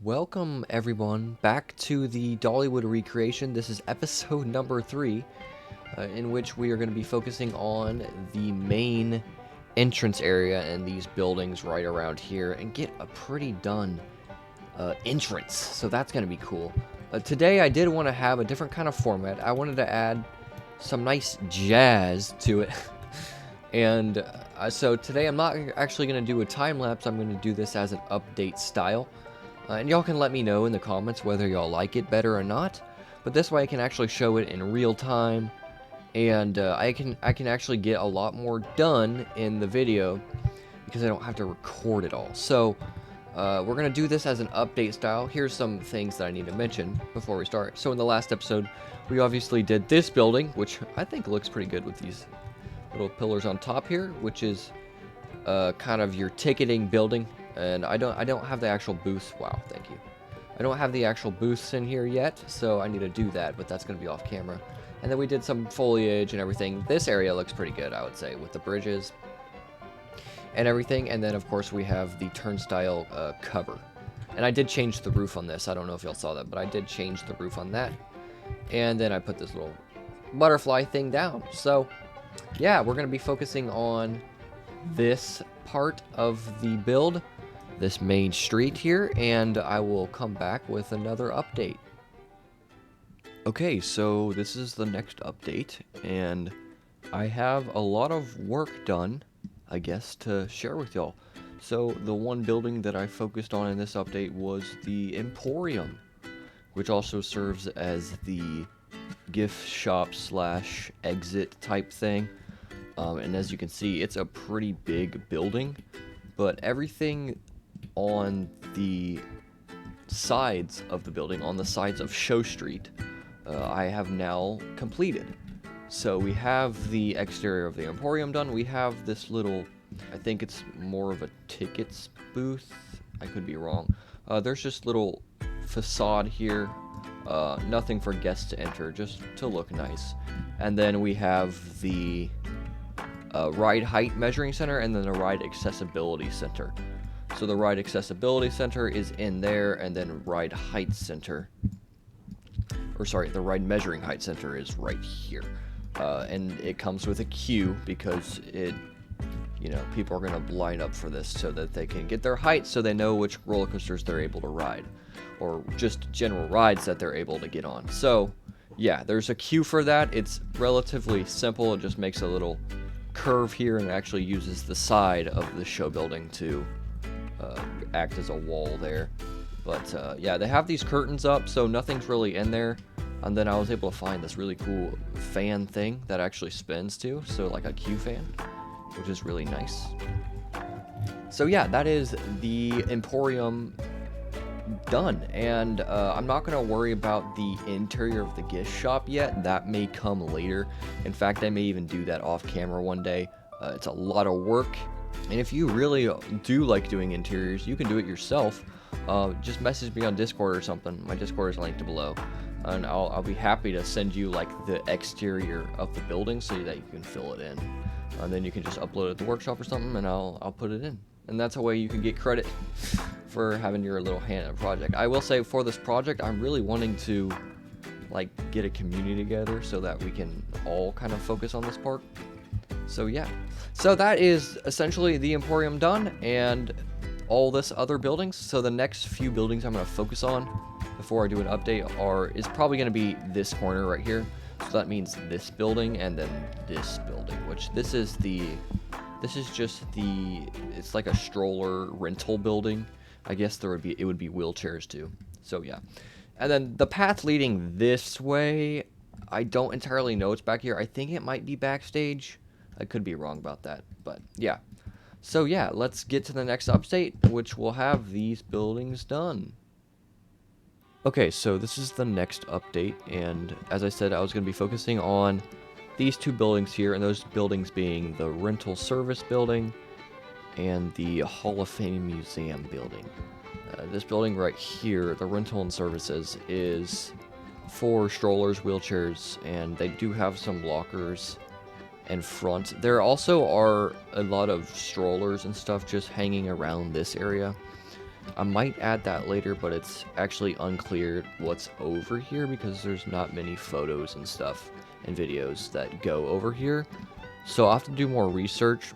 welcome everyone back to the Dollywood recreation. This is episode number 3, in which we are going to be focusing on the main entrance area and these buildings right around here and get a pretty done entrance. So that's going to be cool. Today I did want to have a different kind of format. I wanted to add some nice jazz to it. And so today I'm not actually going to do a time lapse. I'm going to do this as an update style. And y'all can let me know in the comments whether y'all like it better or not. But this way I can actually show it in real time, and I can actually get a lot more done in the video because I don't have to record it all. So we're gonna do this as an update style. Here's some things that I need to mention before we start. So in the last episode, we obviously did this building, which I think looks pretty good with these little pillars on top here, which is kind of your ticketing building. And I don't have the actual booths. Wow, thank you. I don't have the actual booths in here yet, so I need to do that, but that's going to be off camera. And then we did some foliage and everything. This area looks pretty good, I would say, with the bridges and everything. And then, of course, we have the turnstile cover. And I did change the roof on this. I don't know if y'all saw that, but I did change the roof on that. And then I put this little butterfly thing down. So, yeah, we're going to be focusing on this part of the build, this main street here, and I will come back with another update. Okay, so this is the next update, and I have a lot of work done, I guess, to share with y'all. So the one building that I focused on in this update was the Emporium, which also serves as the gift shop slash exit type thing. And as you can see, it's a pretty big building, but everything on the sides of the building, on the sides of Showstreet, I have now completed. So we have the exterior of the Emporium done. We have this little, I think it's more of a tickets booth. I could be wrong. There's just little facade here. Nothing for guests to enter, just to look nice. And then we have the ride height measuring center and then the ride accessibility center. So the ride accessibility center is in there, and then ride height center, or sorry, the ride measuring height center is right here. And it comes with a queue because people are going to line up for this so that they can get their height so they know which roller coasters they're able to ride, or just general rides that they're able to get on. So yeah, there's a queue for that. It's relatively simple. It just makes a little curve here and actually uses the side of the show building to act as a wall there. But yeah, they have these curtains up, so nothing's really in there. And then I was able to find this really cool fan thing that actually spins too, so like a queue fan, which is really nice. So yeah, that is the Emporium done, and I'm not going to worry about the interior of the gift shop yet. That may come later. In fact, I may even do that off camera one day. It's a lot of work, and if you really do like doing interiors, you can do it yourself. Just message me on Discord or something. My Discord is linked below, and I'll be happy to send you like the exterior of the building so that you can fill it in, and then you can just upload it to the workshop or something, and I'll put it in. And that's a way you can get credit for having your little hand in a project. I will say, for this project, I'm really wanting to like get a community together so that we can all kind of focus on this part. So yeah, so that is essentially the Emporium done, and all this other buildings. So the next few buildings I'm going to focus on before I do an update is probably going to be this corner right here. So that means this building and then this building, which this is just it's like a stroller rental building. I guess it would be wheelchairs too. So yeah. And then the path leading this way, I don't entirely know what's back here. I think it might be backstage. I could be wrong about that, but yeah. So yeah, let's get to the next update, which will have these buildings done. Okay, so this is the next update, and as I said, I was going to be focusing on these two buildings here, and those buildings being the rental service building and the Hall of Fame Museum building. This building right here, the rental and services, is for strollers, wheelchairs, and they do have some lockers in front. There also are a lot of strollers and stuff just hanging around this area. I might add that later, but it's actually unclear what's over here because there's not many photos and stuff and videos that go over here. So I'll have to do more research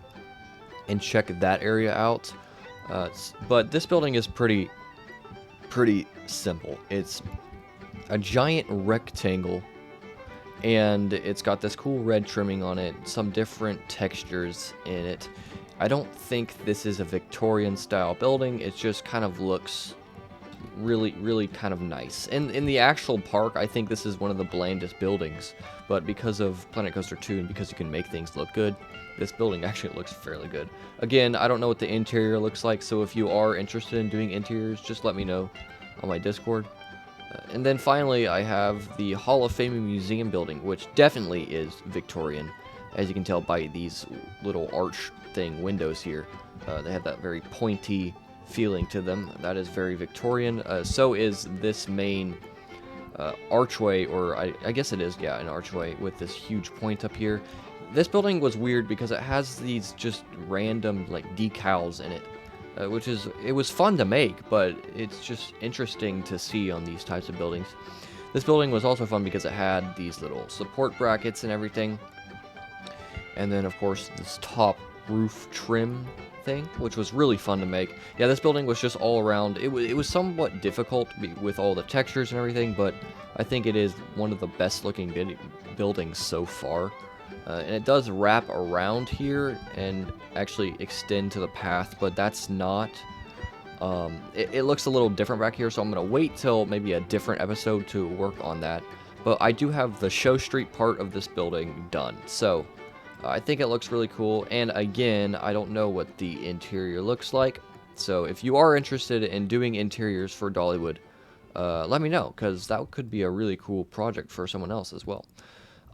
and check that area out. But this building is pretty simple. It's a giant rectangle, and it's got this cool red trimming on it, some different textures in it. I don't think this is a Victorian style building. It just kind of looks really kind of nice. And in the actual park, I think this is one of the blandest buildings, but because of Planet Coaster 2 and because you can make things look good, this building actually looks fairly good. Again, I don't know what the interior looks like, so if you are interested in doing interiors, just let me know on my Discord. And then finally, I have the Hall of Fame Museum building, which definitely is Victorian, as you can tell by these little arch thing windows here. They have that very pointy feeling to them. That is very Victorian. So is this main archway, or I guess it is, yeah, an archway with this huge point up here. This building was weird because it has these just random like decals in it. It was fun to make, but it's just interesting to see on these types of buildings. This building was also fun because it had these little support brackets and everything. And then, of course, this top roof trim thing, which was really fun to make. Yeah, this building was just all around. It was somewhat difficult with all the textures and everything, but I think it is one of the best looking buildings so far. And it does wrap around here and actually extend to the path, but that's not... it looks a little different back here, so I'm going to wait till maybe a different episode to work on that. But I do have the Showstreet part of this building done, so I think it looks really cool. And again, I don't know what the interior looks like, so if you are interested in doing interiors for Dollywood, let me know, because that could be a really cool project for someone else as well.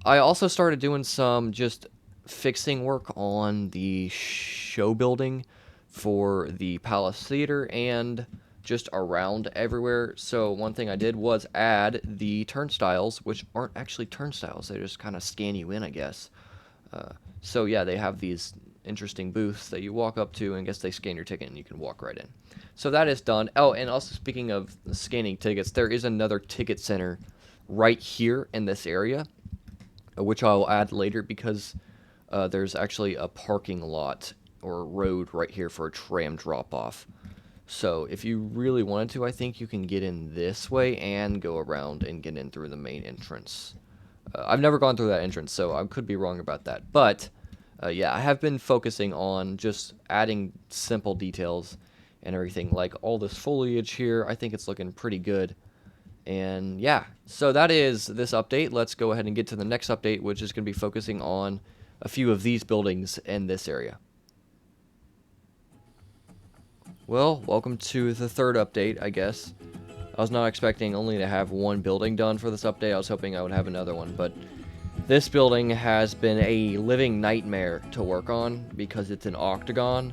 I also started doing some just fixing work on the show building for the Palace Theater and just around everywhere. So one thing I did was add the turnstiles, which aren't actually turnstiles. They just kind of scan you in, I guess. So yeah, they have these interesting booths that you walk up to, and I guess they scan your ticket and you can walk right in. So that is done. Oh, and also speaking of scanning tickets, there is another ticket center right here in this area, which I'll add later because there's actually a parking lot or road right here for a tram drop-off. So if you really wanted to, I think you can get in this way and go around and get in through the main entrance. I've never gone through that entrance, so I could be wrong about that. But yeah, I have been focusing on just adding simple details and everything, like all this foliage here. I think it's looking pretty good. And yeah, so that is this update. Let's go ahead and get to the next update, which is going to be focusing on a few of these buildings in this area. Well, welcome to the third update, I guess. I was not expecting only to have one building done for this update. I was hoping I would have another one, but this building has been a living nightmare to work on because it's an octagon,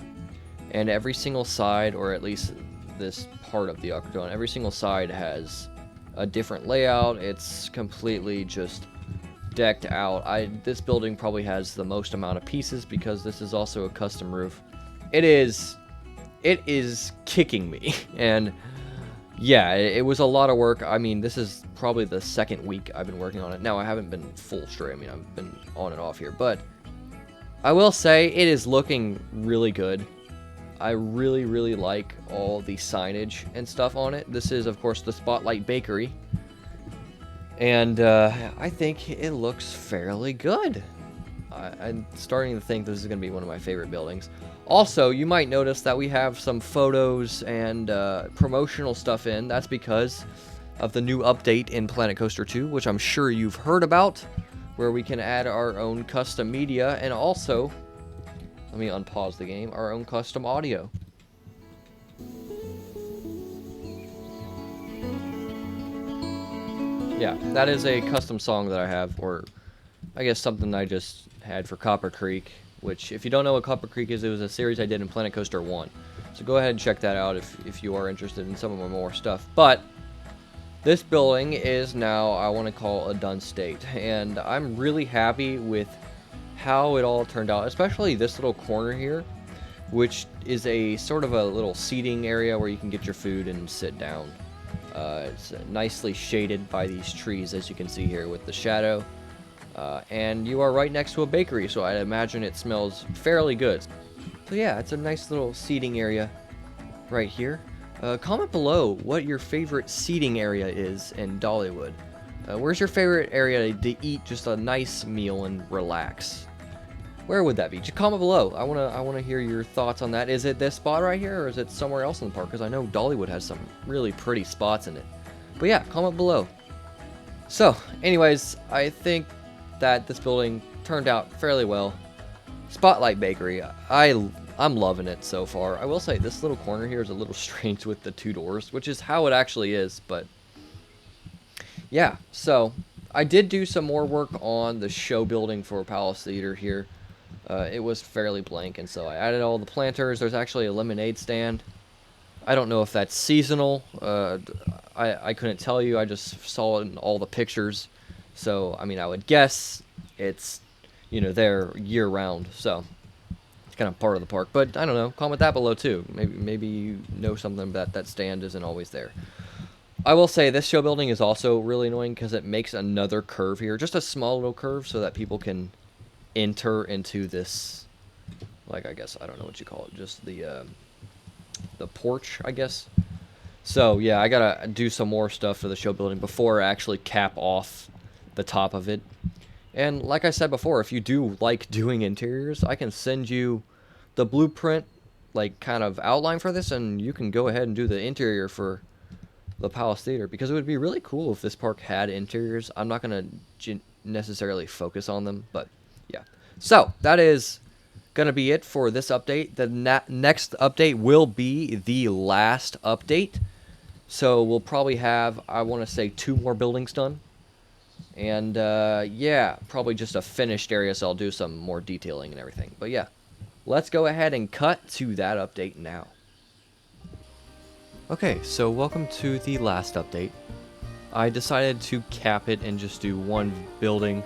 and every single side, or at least this part of the octagon, every single side has a different layout. It's completely just decked out. This building probably has the most amount of pieces because this is also a custom roof. It is kicking me, and yeah, it was a lot of work. I mean, this is probably the second week I've been working on it. Now, I haven't been full straight. I mean, I've been on and off here, but I will say it is looking really good. I really like all the signage and stuff on it. This is, of course, the Spotlight Bakery, and I think it looks fairly good. I'm starting to think this is going to be one of my favorite buildings. Also, you might notice that we have some photos and promotional stuff in. That's because of the new update in Planet Coaster 2, which I'm sure you've heard about, where we can add our own custom media and also, let me unpause the game, our own custom audio. Yeah, that is a custom song that I have, or I guess something I just had for Copper Creek, which, if you don't know what Copper Creek is, it was a series I did in Planet Coaster 1. So go ahead and check that out if you are interested in some of my more stuff. But this building is now, I want to call, a done state. And I'm really happy with how it all turned out, especially this little corner here. which is a sort of a little seating area where you can get your food and sit down. It's nicely shaded by these trees, as you can see here with the shadow. And you are right next to a bakery, so I imagine it smells fairly good. So yeah, it's a nice little seating area right here. Comment below what your favorite seating area is in Dollywood. Where's your favorite area to eat just a nice meal and relax? Where would that be? Just comment below. I wanna hear your thoughts on that. Is it this spot right here, or is it somewhere else in the park? Because I know Dollywood has some really pretty spots in it. But yeah, comment below. So, anyways, I think that this building turned out fairly well. Spotlight Bakery. I'm loving it so far. I will say this little corner here is a little strange with the 2 doors, which is how it actually is, but yeah. So I did do some more work on the show building for Palace Theater here. It was fairly blank, and so I added all the planters. There's actually a lemonade stand. I don't know if that's seasonal. I couldn't tell you. I just saw it in all the pictures. So, I mean, I would guess it's, you know, there year-round. So it's kind of part of the park. But I don't know. Comment that below, too. Maybe you know something that stand isn't always there. I will say this show building is also really annoying because it makes another curve here. Just a small little curve so that people can enter into this, like, I guess, I don't know what you call it, just the porch, I guess. So yeah, I gotta do some more stuff to the show building before I actually cap off the top of it. And like I said before, if you do like doing interiors, I can send you the blueprint, like, kind of outline for this, and you can go ahead and do the interior for the Palace Theater, because it would be really cool if this park had interiors. I'm not gonna necessarily focus on them, but yeah. So that is gonna be it for this update. The next update will be the last update, so we'll probably have, I want to say, 2 more buildings done, and yeah, probably just a finished area, so I'll do some more detailing and everything. But yeah, let's go ahead and cut to that update now. Okay, so welcome to the last update. I decided to cap it and just do 1 building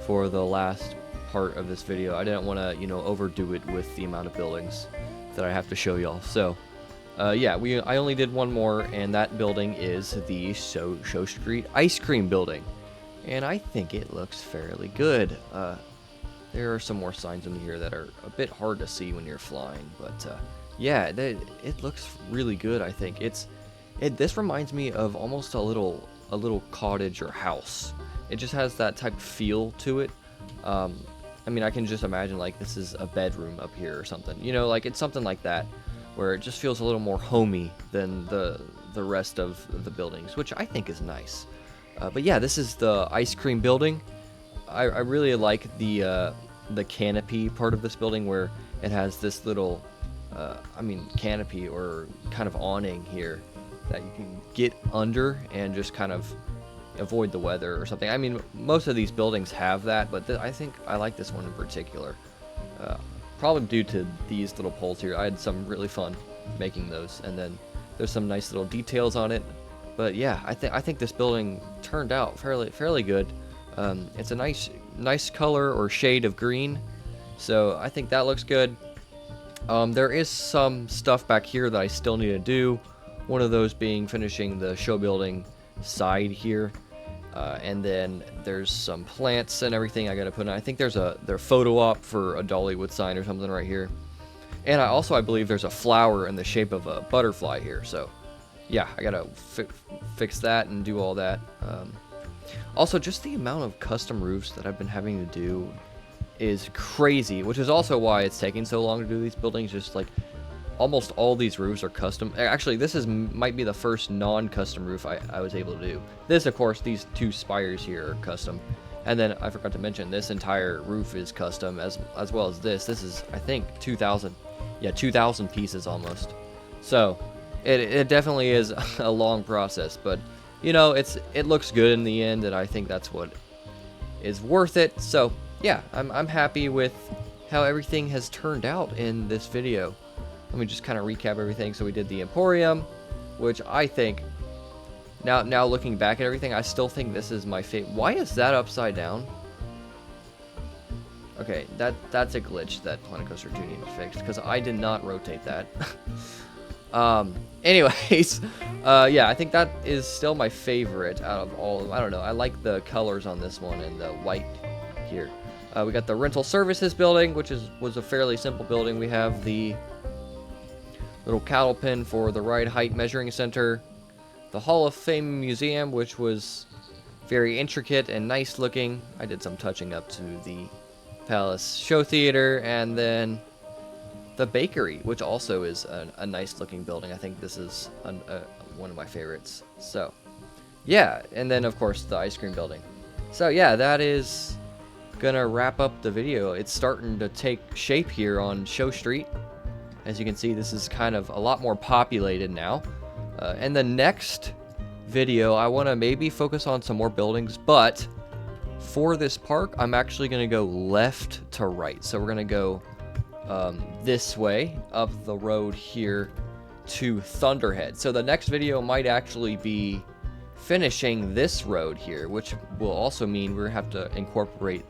for the last part of this video. I didn't want to, you know, overdo it with the amount of buildings that I have to show y'all. So, yeah, I only did 1 more, and that building is the Showstreet ice cream building. And I think it looks fairly good. There are some more signs in here that are a bit hard to see when you're flying, but yeah, it looks really good. I think this reminds me of almost a little cottage or house. It just has that type of feel to it. I mean, I can just imagine, like, this is a bedroom up here or something. You know, like, it's something like that, where it just feels a little more homey than the rest of the buildings, which I think is nice. But yeah, this is the ice cream building. I really like the canopy part of this building, where it has this little, canopy or kind of awning here that you can get under and just kind of avoid the weather or something. I mean, most of these buildings have that, but I think I like this one in particular. Probably due to these little poles here. I had some really fun making those, and then there's some nice little details on it. But yeah, I think this building turned out fairly good. It's a nice color or shade of green, so I think that looks good. There is some stuff back here that I still need to do. One of those being finishing the show building side here, and then there's some plants and everything I gotta put in. I think there's their photo op for a Dollywood sign or something right here, and I believe there's a flower in the shape of a butterfly here. So yeah, I gotta fix that and do all that. Also, just the amount of custom roofs that I've been having to do is crazy, which is also why it's taking so long to do these buildings. Just like almost all these roofs are custom. Actually, this might be the first non-custom roof I was able to do. This, of course, these 2 spires here are custom, and then I forgot to mention this entire roof is custom as well as this. This is, I think, 2,000 pieces almost. So it definitely is a long process, but you know, it looks good in the end, and I think that's what is worth it. So yeah, I'm happy with how everything has turned out in this video. Let me just kind of recap everything. So we did the Emporium, which I think, now looking back at everything, I still think this is my favorite. Why is that upside down? Okay, that's a glitch that Planet Coaster 2 needed fixed, because I did not rotate that. Anyways, yeah, I think that is still my favorite out of all of them. I don't know, I like the colors on this one and the white here. We got the rental services building, which was a fairly simple building. We have the little cattle pen for the ride height measuring center, the Hall of Fame museum, which was very intricate and nice looking. I did some touching up to the Palace Show Theater, and then the bakery, which also is a nice looking building. I think this is one of my favorites. So yeah, and then of course the ice cream building. So yeah, that is gonna wrap up the video. It's starting to take shape here on Showstreet. As you can see, this is kind of a lot more populated now. And the next video, I want to maybe focus on some more buildings, but for this park, I'm actually going to go left to right. So we're going to go this way up the road here to Thunderhead. So the next video might actually be finishing this road here, which will also mean we're going to have to incorporate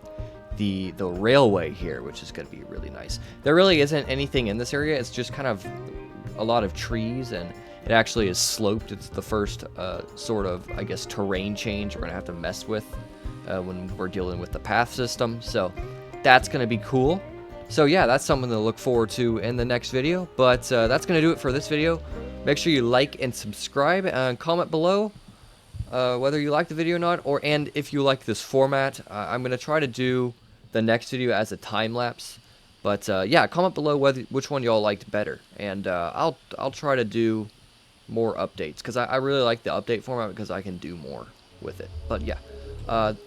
the railway here, which is going to be really nice. There really isn't anything in this area. It's just kind of a lot of trees, and it actually is sloped. It's the first sort of, I guess, terrain change we're going to have to mess with when we're dealing with the path system. So that's going to be cool. So yeah, that's something to look forward to in the next video. But that's going to do it for this video. Make sure you like and subscribe and comment below whether you like the video or not, and if you like this format. I'm going to try to do the next video as a time lapse. But yeah, comment below which one y'all liked better, and I'll try to do more updates, because I really like the update format because I can do more with it. But yeah,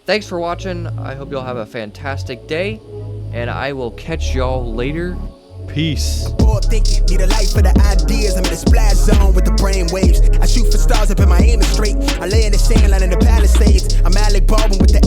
thanks for watching. I hope y'all have a fantastic day, and I will catch y'all later. Peace. Bored thinking, need a light for the ideas. I'm in a splash zone with the brain waves. I shoot for stars up and my aim is straight. I lay in the sand, line in the Palisades. I'm Alec Baldwin with the